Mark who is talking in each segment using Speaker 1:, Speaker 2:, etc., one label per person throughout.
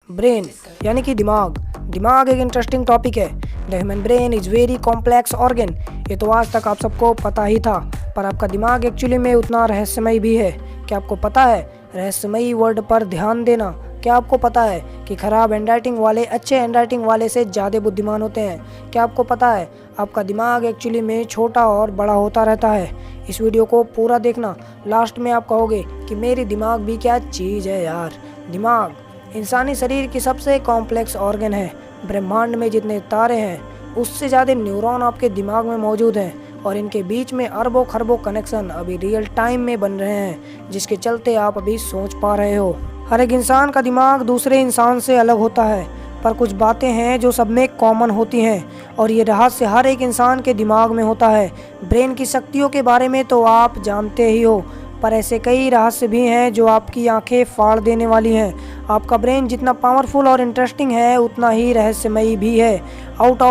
Speaker 1: Brain यानी कि दिमाग एक इंटरेस्टिंग टॉपिक है। The human brain is very complex organ. ये तो आज तक आप सबको पता ही था, पर आपका दिमाग एक्चुअली में उतना रहस्यमयी भी है। क्या आपको पता है? रहस्यमयी वर्ड पर ध्यान देना। क्या आपको पता है कि खराब हैंडराइटिंग वाले अच्छे हैंडराइटिंग वाले से ज़्यादा बुद्धिमान होते हैं? क्या आपको पता है आपका दिमाग एक्चुअली में छोटा और बड़ा होता रहता है? इस वीडियो को पूरा देखना, लास्ट में आप कहोगे कि मेरी दिमाग भी क्या चीज़ है यार। दिमाग इंसानी शरीर की सबसे कॉम्प्लेक्स ऑर्गन है। ब्रह्मांड में जितने तारे हैं उससे ज़्यादा न्यूरॉन आपके दिमाग में मौजूद हैं और इनके बीच में अरबों खरबों कनेक्शन अभी रियल टाइम में बन रहे हैं, जिसके चलते आप अभी सोच पा रहे हो। हर एक इंसान का दिमाग दूसरे इंसान से अलग होता है, पर कुछ बातें हैं जो सब में कॉमन होती हैं और ये रहस्य हर एक इंसान के दिमाग में होता है। ब्रेन की शक्तियों के बारे में तो आप जानते ही हो, पर ऐसे कई रहस्य भी हैं जो आपकी आंखें फाड़ देने वाली हैं। आपका ब्रेन जितना पावरफुल और इंटरेस्टिंग है उतना ही रहस्यमयी भी है। आउट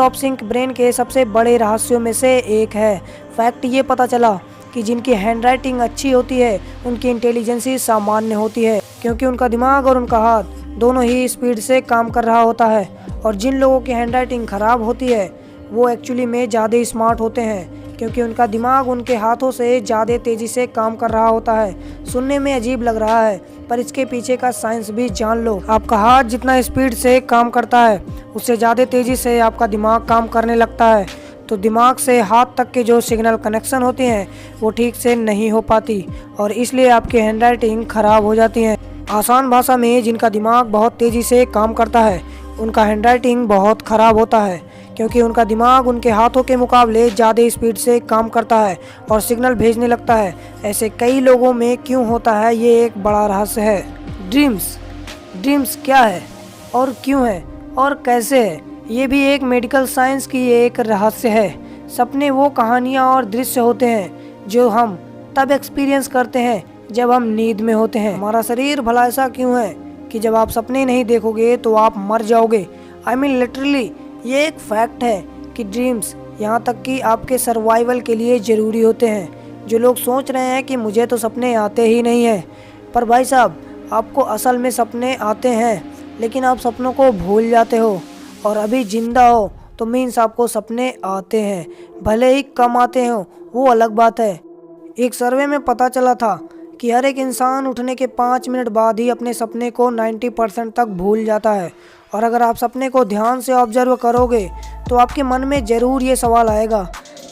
Speaker 1: ऑफ सिंक ब्रेन के सबसे बड़े रहस्यों में से एक है। फैक्ट ये पता चला कि जिनकी हैंडराइटिंग अच्छी होती है उनकी इंटेलिजेंसी सामान्य होती है, क्योंकि उनका दिमाग और उनका हाथ दोनों ही स्पीड से काम कर रहा होता है। और जिन लोगों की हैंडराइटिंग खराब होती है वो एक्चुअली में ज़्यादा स्मार्ट होते हैं, क्योंकि उनका दिमाग उनके हाथों से ज़्यादा तेज़ी से काम कर रहा होता है। सुनने में अजीब लग रहा है, पर इसके पीछे का साइंस भी जान लो। आपका हाथ जितना स्पीड से काम करता है उससे ज़्यादा तेज़ी से आपका दिमाग काम करने लगता है, तो दिमाग से हाथ तक के जो सिग्नल कनेक्शन होते हैं वो ठीक से नहीं हो पाती और इसलिए आपकी हैंडराइटिंग खराब हो जाती है। आसान भाषा में, जिनका दिमाग बहुत तेज़ी से काम करता है उनका हैंडराइटिंग बहुत ख़राब होता है, क्योंकि उनका दिमाग उनके हाथों के मुकाबले ज़्यादा स्पीड से काम करता है और सिग्नल भेजने लगता है। ऐसे कई लोगों में क्यों होता है, ये एक बड़ा रहस्य है। ड्रीम्स क्या है और क्यों है और कैसे है, ये भी एक मेडिकल साइंस की एक रहस्य है। सपने वो कहानियाँ और दृश्य होते हैं जो हम तब एक्सपीरियंस करते हैं जब हम नींद में होते हैं। हमारा शरीर भला ऐसा क्यों है कि जब आप सपने नहीं देखोगे तो आप मर जाओगे। I mean लिटरली ये एक फैक्ट है कि ड्रीम्स यहाँ तक कि आपके सर्वाइवल के लिए ज़रूरी होते हैं। जो लोग सोच रहे हैं कि मुझे तो सपने आते ही नहीं हैं, पर भाई साहब आपको असल में सपने आते हैं, लेकिन आप सपनों को भूल जाते हो और अभी जिंदा हो तो मीन्स आपको सपने आते हैं, भले ही कम आते हो वो अलग बात है। एक सर्वे में पता चला था कि हर एक इंसान उठने के 5 मिनट बाद ही अपने सपने को 90% तक भूल जाता है। और अगर आप सपने को ध्यान से ऑब्जर्व करोगे तो आपके मन में ज़रूर ये सवाल आएगा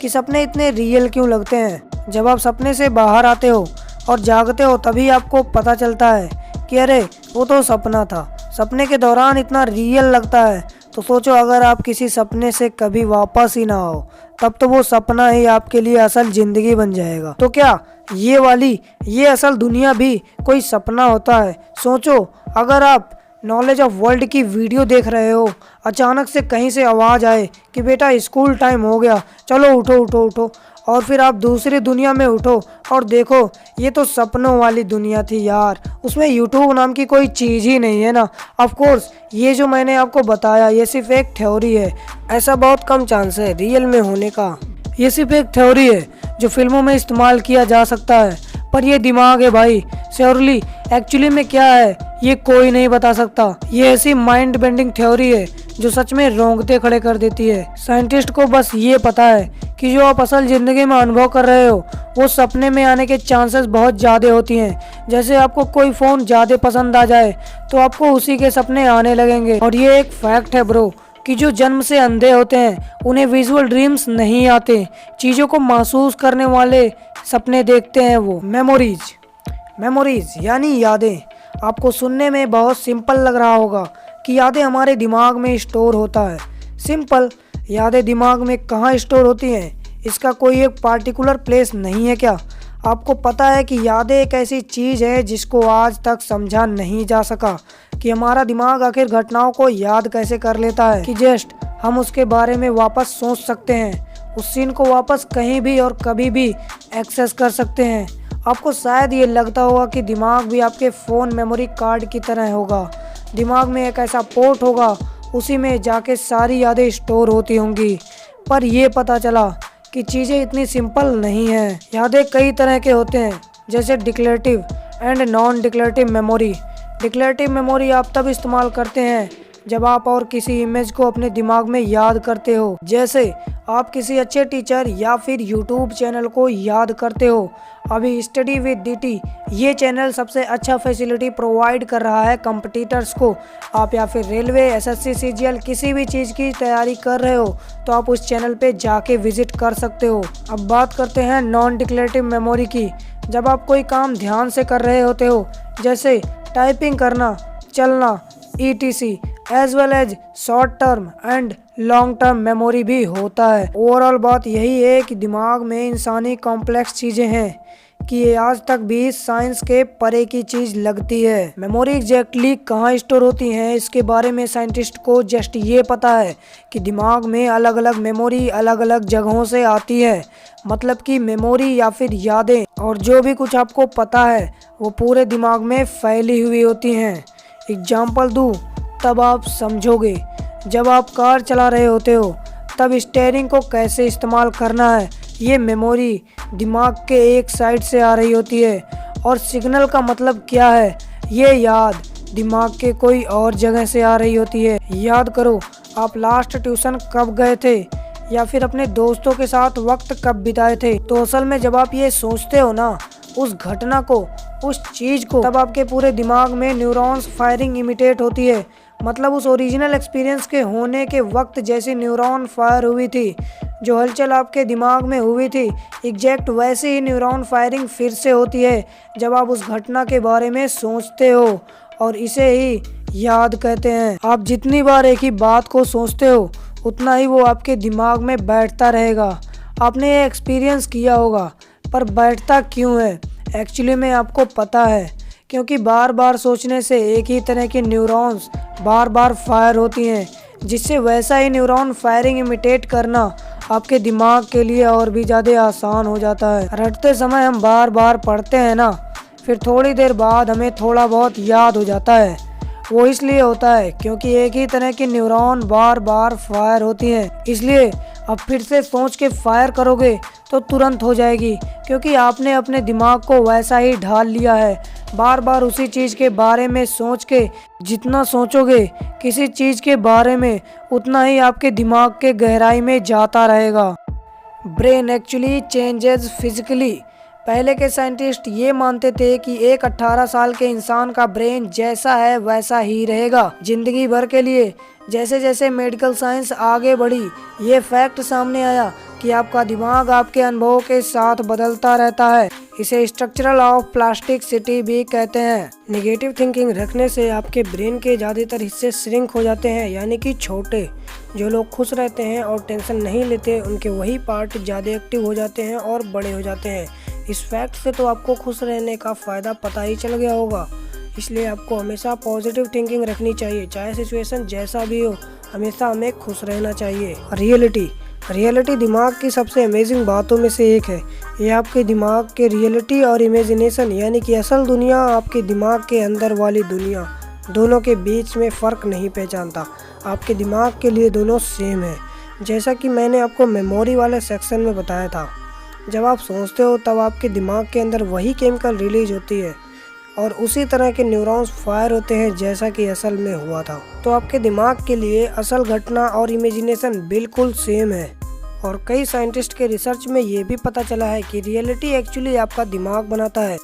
Speaker 1: कि सपने इतने रियल क्यों लगते हैं। जब आप सपने से बाहर आते हो और जागते हो तभी आपको पता चलता है कि अरे वो तो सपना था। सपने के दौरान इतना रियल लगता है, तो सोचो अगर आप किसी सपने से कभी वापस ही ना आओ, तब तो वो सपना ही आपके लिए असल ज़िंदगी बन जाएगा। तो क्या ये असल दुनिया भी कोई सपना होता है? सोचो, अगर आप नॉलेज ऑफ वर्ल्ड की वीडियो देख रहे हो, अचानक से कहीं से आवाज़ आए कि बेटा स्कूल टाइम हो गया, चलो उठो उठो उठो, और फिर आप दूसरी दुनिया में उठो और देखो ये तो सपनों वाली दुनिया थी यार, उसमें यूट्यूब नाम की कोई चीज़ ही नहीं है ना। ऑफ कोर्स ये जो मैंने आपको बताया ये सिर्फ एक थ्योरी है, ऐसा बहुत कम चांस है रियल में होने का। ये सिर्फ एक थ्योरी है जो फिल्मों में इस्तेमाल किया जा सकता है, पर ये दिमाग है भाई, श्योरली एक्चुअली में क्या है ये कोई नहीं बता सकता। ये ऐसी माइंड बेंडिंग थ्योरी है जो सच में रोंगटे खड़े कर देती है। साइंटिस्ट को बस ये पता है कि जो आप असल ज़िंदगी में अनुभव कर रहे हो वो सपने में आने के चांसेस बहुत ज़्यादा होती हैं। जैसे आपको कोई फ़ोन ज़्यादा पसंद आ जाए तो आपको उसी के सपने आने लगेंगे। और ये एक फैक्ट है ब्रो कि जो जन्म से अंधे होते हैं उन्हें विजुअल ड्रीम्स नहीं आते, चीज़ों को महसूस करने वाले सपने देखते हैं वो। मेमोरीज यानी यादें। आपको सुनने में बहुत सिंपल लग रहा होगा कि यादें हमारे दिमाग में स्टोर होता है। सिंपल, यादें दिमाग में कहाँ स्टोर होती हैं? इसका कोई एक पार्टिकुलर प्लेस नहीं है क्या? आपको पता है कि यादें एक ऐसी चीज़ है जिसको आज तक समझा नहीं जा सका कि हमारा दिमाग आखिर घटनाओं को याद कैसे कर लेता है कि जस्ट हम उसके बारे में वापस सोच सकते हैं, उस सीन को वापस कहीं भी और कभी भी एक्सेस कर सकते हैं। आपको शायद ये लगता होगा कि दिमाग भी आपके फ़ोन मेमोरी कार्ड की तरह होगा। दिमाग में एक ऐसा पोर्ट होगा, उसी में जाके सारी यादें स्टोर होती होंगी। पर यह पता चला कि चीज़ें इतनी सिंपल नहीं हैं। यादें कई तरह के होते हैं, जैसे declarative and non declarative memory. Declarative memory आप तब इस्तेमाल करते हैं जब आप और किसी इमेज को अपने दिमाग में याद करते हो, जैसे आप किसी अच्छे टीचर या फिर यूट्यूब चैनल को याद करते हो। अभी स्टडी विद डीटी ये चैनल सबसे अच्छा फैसिलिटी प्रोवाइड कर रहा है कॉम्पिटिटर्स को। आप या फिर रेलवे, एसएससी, सीजीएल किसी भी चीज़ की तैयारी कर रहे हो तो आप उस चैनल पे जाके विजिट कर सकते हो। अब बात करते हैं नॉन डिक्लेरेटिव मेमोरी की। जब आप कोई काम ध्यान से कर रहे होते हो, जैसे टाइपिंग करना, चलना, ETC, as well as short term and long term memory भी होता है। ओवरऑल बात यही है कि दिमाग में इंसानी कॉम्प्लेक्स चीज़ें हैं कि ये आज तक भी साइंस के परे की चीज़ लगती है। मेमोरी एग्जैक्टली कहाँ स्टोर होती हैं इसके बारे में साइंटिस्ट को जस्ट ये पता है कि दिमाग में अलग अलग मेमोरी अलग अलग जगहों से आती है। मतलब कि मेमोरी या फिर यादें और जो भी कुछ आपको पता है वो पूरे दिमाग में फैली हुई होती हैं। एग्जाम्पल दूँ तब आप समझोगे। जब आप कार चला रहे होते हो तब स्टीयरिंग को कैसे इस्तेमाल करना है ये मेमोरी दिमाग के एक साइड से आ रही होती है, और सिग्नल का मतलब क्या है ये याद दिमाग के कोई और जगह से आ रही होती है। याद करो आप लास्ट ट्यूशन कब गए थे या फिर अपने दोस्तों के साथ वक्त कब बिताए थे। तो असल में जब आप ये सोचते हो ना उस घटना को, उस चीज़ को, तब आपके पूरे दिमाग में न्यूरॉन्स फायरिंग इमिटेट होती है। मतलब उस ओरिजिनल एक्सपीरियंस के होने के वक्त जैसी न्यूरॉन फायर हुई थी, जो हलचल आपके दिमाग में हुई थी, एग्जैक्ट वैसे ही न्यूरॉन फायरिंग फिर से होती है जब आप उस घटना के बारे में सोचते हो, और इसे ही याद कहते हैं। आप जितनी बार एक ही बात को सोचते हो उतना ही वो आपके दिमाग में बैठता रहेगा। आपने ये एक्सपीरियंस किया होगा, पर बैठता क्यों है एक्चुअली में आपको पता है, क्योंकि बार बार सोचने से एक ही तरह की न्यूरॉन्स बार बार फायर होती हैं, जिससे वैसा ही न्यूरॉन फायरिंग इमिटेट करना आपके दिमाग के लिए और भी ज़्यादा आसान हो जाता है। रटते समय हम बार बार पढ़ते हैं ना, फिर थोड़ी देर बाद हमें थोड़ा बहुत याद हो जाता है। वो इसलिए होता है क्योंकि एक ही तरह की न्यूरॉन बार बार फायर होती हैं। इसलिए अब फिर से सोच के फायर करोगे तो तुरंत हो जाएगी, क्योंकि आपने अपने दिमाग को वैसा ही ढाल लिया है। बार बार उसी चीज़ के बारे में सोच के जितना सोचोगे किसी चीज़ के बारे में, उतना ही आपके दिमाग के गहराई में जाता रहेगा। Brain actually changes physically. पहले के साइंटिस्ट ये मानते थे कि एक 18 साल के इंसान का ब्रेन जैसा है वैसा ही रहेगा जिंदगी भर के लिए। जैसे जैसे मेडिकल साइंस आगे बढ़ी, ये फैक्ट सामने आया कि आपका दिमाग आपके अनुभवों के साथ बदलता रहता है। इसे स्ट्रक्चरल ऑफ प्लास्टिसिटी भी कहते हैं। नेगेटिव थिंकिंग रखने से आपके ब्रेन के ज़्यादातर हिस्से श्रिंक हो जाते हैं, यानी कि छोटे। जो लोग खुश रहते हैं और टेंशन नहीं लेते उनके वही पार्ट ज़्यादा एक्टिव हो जाते हैं और बड़े हो जाते हैं। इस फैक्ट से तो आपको खुश रहने का फ़ायदा पता ही चल गया होगा। इसलिए आपको हमेशा पॉजिटिव थिंकिंग रखनी चाहिए, चाहे सिचुएशन जैसा भी हो, हमेशा हमें खुश रहना चाहिए। रियलिटी दिमाग की सबसे अमेजिंग बातों में से एक है। ये आपके दिमाग के रियलिटी और इमेजिनेशन यानी कि असल दुनिया, आपके दिमाग के अंदर वाली दुनिया, दोनों के बीच में फ़र्क नहीं पहचानता। आपके दिमाग के लिए दोनों सेम है। जैसा कि मैंने आपको मेमोरी वाले सेक्शन में बताया था, जब आप सोचते हो तब आपके दिमाग के अंदर वही केमिकल रिलीज होती है और उसी तरह के न्यूरॉन्स फायर होते हैं जैसा कि असल में हुआ था। तो आपके दिमाग के लिए असल घटना और इमेजिनेशन बिल्कुल सेम है। और कई साइंटिस्ट के रिसर्च में ये भी पता चला है कि रियलिटी एक्चुअली आपका दिमाग बनाता है।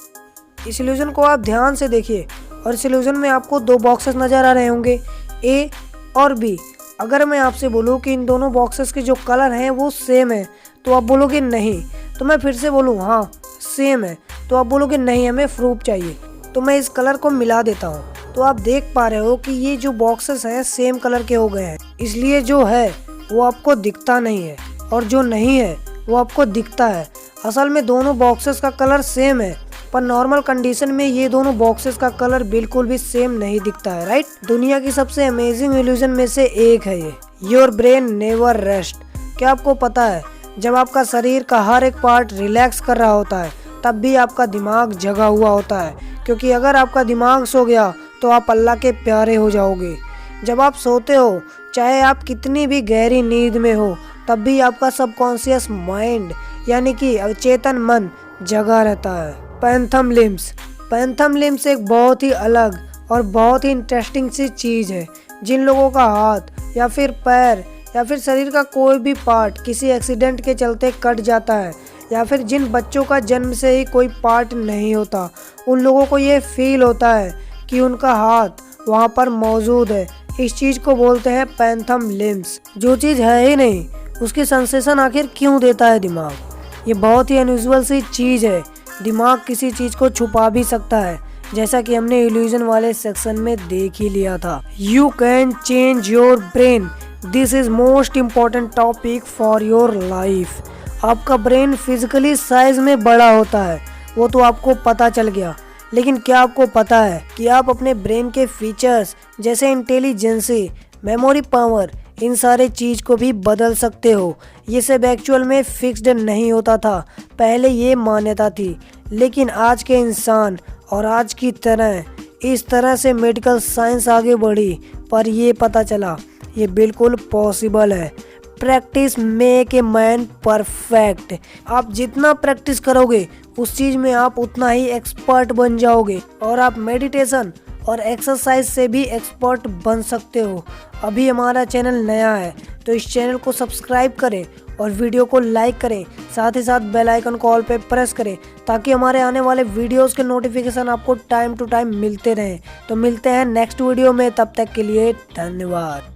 Speaker 1: इस इल्यूजन को आप ध्यान से देखिए, और इस इल्यूजन में आपको दो बॉक्सेस नज़र आ रहे होंगे, ए और बी। अगर मैं आपसे बोलूँ कि इन दोनों बॉक्सेस के जो कलर हैं वो सेम है, तो आप बोलोगे नहीं। तो मैं फिर से बोलूँ हाँ सेम है, तो आप बोलोगे नहीं हमें प्रूफ चाहिए। तो मैं इस कलर को मिला देता हूँ, तो आप देख पा रहे हो कि ये जो बॉक्सेस हैं सेम कलर के हो गए हैं। इसलिए जो है वो आपको दिखता नहीं है और जो नहीं है वो आपको दिखता है। असल में दोनों बॉक्सेस का कलर सेम है, पर नॉर्मल कंडीशन में ये दोनों बॉक्सेस का कलर बिल्कुल भी सेम नहीं दिखता है, राइट। दुनिया की सबसे अमेजिंग इल्यूजन में से एक है ये, योर ब्रेन नेवर रेस्ट। क्या आपको पता है जब आपका शरीर का हर एक पार्ट रिलैक्स कर रहा होता है तब भी आपका दिमाग जगा हुआ होता है, क्योंकि अगर आपका दिमाग सो गया तो आप अल्लाह के प्यारे हो जाओगे। जब आप सोते हो, चाहे आप कितनी भी गहरी नींद में हो, तब भी आपका सबकॉन्शियस माइंड यानी कि अवचेतन मन जगा रहता है। पैंथम लिम्स एक बहुत ही अलग और बहुत ही इंटरेस्टिंग सी चीज़ है। जिन लोगों का हाथ या फिर पैर या फिर शरीर का कोई भी पार्ट किसी एक्सीडेंट के चलते कट जाता है, या फिर जिन बच्चों का जन्म से ही कोई पार्ट नहीं होता, उन लोगों को ये फील होता है कि उनका हाथ वहाँ पर मौजूद है। इस चीज़ को बोलते हैं पैंथम लिम्स। जो चीज़ है ही नहीं उसकी सेंसेशन आखिर क्यों देता है दिमाग? ये बहुत ही अनयूजुअल सी चीज़ है। दिमाग किसी चीज़ को छुपा भी सकता है, जैसा कि हमने इल्यूजन वाले सेक्शन में देख ही लिया था। You can change your brain, this is most important topic for your life. आपका ब्रेन फिजिकली साइज में बड़ा होता है, वो तो आपको पता चल गया, लेकिन क्या आपको पता है कि आप अपने ब्रेन के फीचर्स जैसे इंटेलिजेंसी, मेमोरी पावर, इन सारे चीज़ को भी बदल सकते हो। ये सब एक्चुअल में फिक्स्ड नहीं होता था, पहले ये मान्यता थी, लेकिन आज के इंसान और आज की तरह इस तरह से मेडिकल साइंस आगे बढ़ी, पर ये पता चला ये बिल्कुल पॉसिबल है। Practice make a man perfect. आप जितना प्रैक्टिस करोगे उस चीज़ में आप उतना ही एक्सपर्ट बन जाओगे, और आप मेडिटेशन और एक्सरसाइज से भी एक्सपर्ट बन सकते हो। अभी हमारा चैनल नया है तो इस चैनल को सब्सक्राइब करें और वीडियो को लाइक करें, साथ ही साथ बेल आइकन को ऑल पे प्रेस करें ताकि हमारे आने वाले वीडियोस के नोटिफिकेशन आपको टाइम टू टाइम मिलते रहें। तो मिलते हैं नेक्स्ट वीडियो में, तब तक के लिए धन्यवाद।